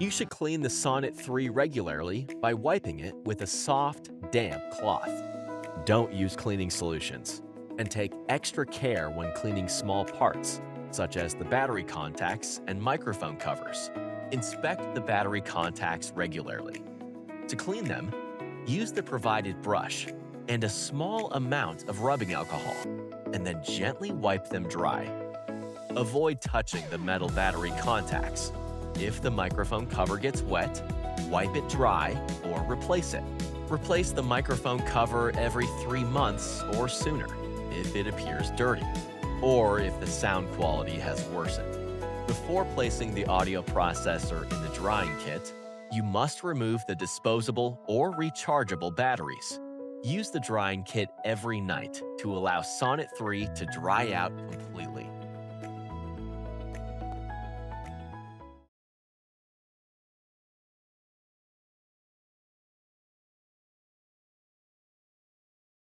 You should clean the Sonnet 3 regularly by wiping it with a soft, damp cloth. Don't use cleaning solutions, and take extra care when cleaning small parts, such as the battery contacts and microphone covers. Inspect the battery contacts regularly. To clean them, use the provided brush and a small amount of rubbing alcohol, and then gently wipe them dry. Avoid touching the metal battery contacts. If the microphone cover gets wet, wipe it dry or replace it. Replace the microphone cover every 3 months or sooner if it appears dirty, or if the sound quality has worsened. Before placing the audio processor in the drying kit, you must remove the disposable or rechargeable batteries. Use the drying kit every night to allow Sonnet 3 to dry out completely.